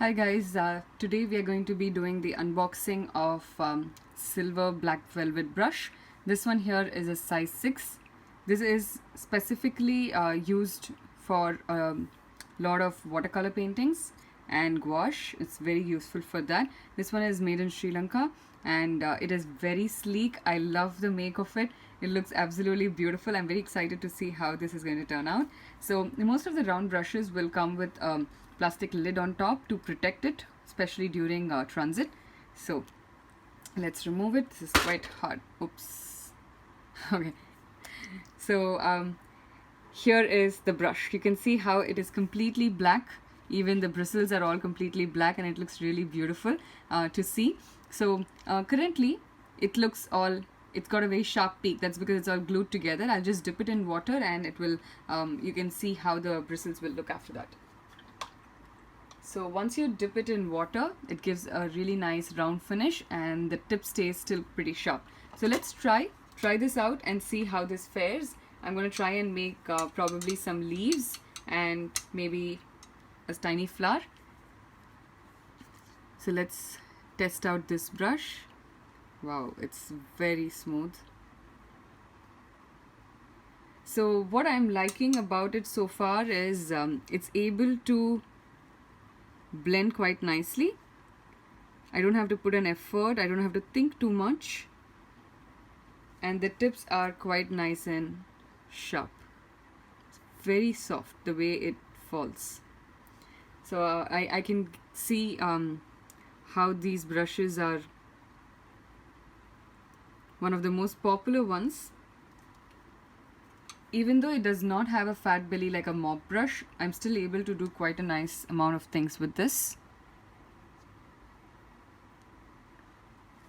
Hi guys, today we are going to be doing the unboxing of silver black velvet brush. This one here is a size 6. This is specifically used for a lot of watercolor paintings and gouache. It's very useful for that. This one is made in Sri Lanka and it is very sleek. I love the make of it. It looks absolutely beautiful. I'm very excited to see how this is going to turn out. So most of the round brushes will come with plastic lid on top to protect it, especially during transit. So let's remove it. This is quite hard. Oops. Okay. So here is the brush. You can see how it is completely black. Even the bristles are all completely black and it looks really beautiful to see. So currently it looks all, it's got a very sharp peak. That's because it's all glued together. I'll just dip it in water and it will, you can see how the bristles will look after that. So once you dip it in water, it gives a really nice round finish and the tip stays still pretty sharp. So let's try this out and see how this fares. I'm going to try and make probably some leaves and maybe a tiny flower. So let's test out this brush. Wow, it's very smooth. So what I'm liking about it so far is it's able to blend quite nicely. I don't have to put an effort, I don't have to think too much, and the tips are quite nice and sharp. It's very soft the way it falls. So I can see how these brushes are one of the most popular ones. Even though it does not have a fat belly like a mop brush, I'm still able to do quite a nice amount of things with this.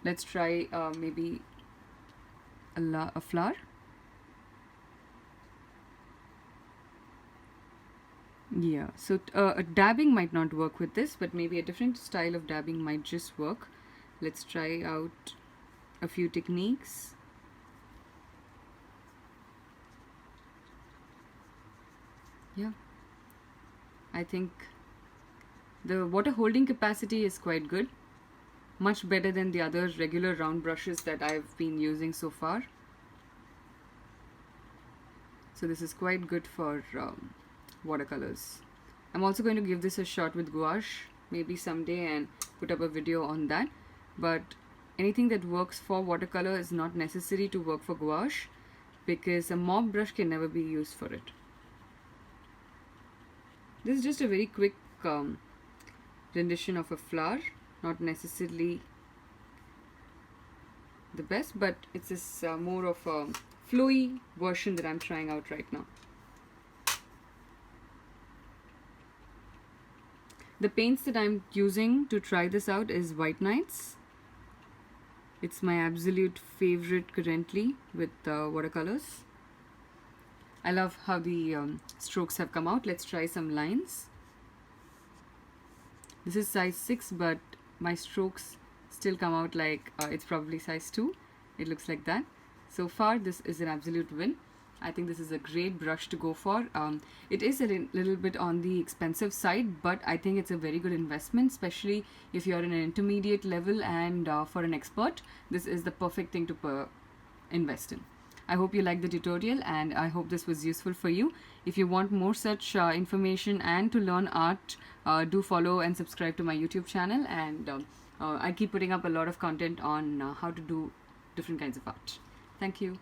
Let's try maybe a flower. Yeah, so a dabbing might not work with this, but maybe a different style of dabbing might just work. Let's try out a few techniques. Yeah, I think the water holding capacity is quite good, much better than the other regular round brushes that I've been using so far. So this is quite good for watercolors. I'm also going to give this a shot with gouache maybe someday and put up a video on that, but anything that works for watercolor is not necessary to work for gouache because a mop brush can never be used for it. This is just a very quick rendition of a flower, not necessarily the best, but it's this more of a flowy version that I'm trying out right now. The paints that I'm using to try this out is White Nights. It's my absolute favorite currently with watercolors. I love how the strokes have come out. Let's try some lines. This is size 6, but my strokes still come out like it's probably size 2. It looks like that. So far, this is an absolute win. I think this is a great brush to go for. It is a little bit on the expensive side, but I think it's a very good investment, especially if you're in an intermediate level and for an expert, this is the perfect thing to invest in. I hope you liked the tutorial and I hope this was useful for you. If you want more such information and to learn art, do follow and subscribe to my YouTube channel, and I keep putting up a lot of content on how to do different kinds of art. Thank you.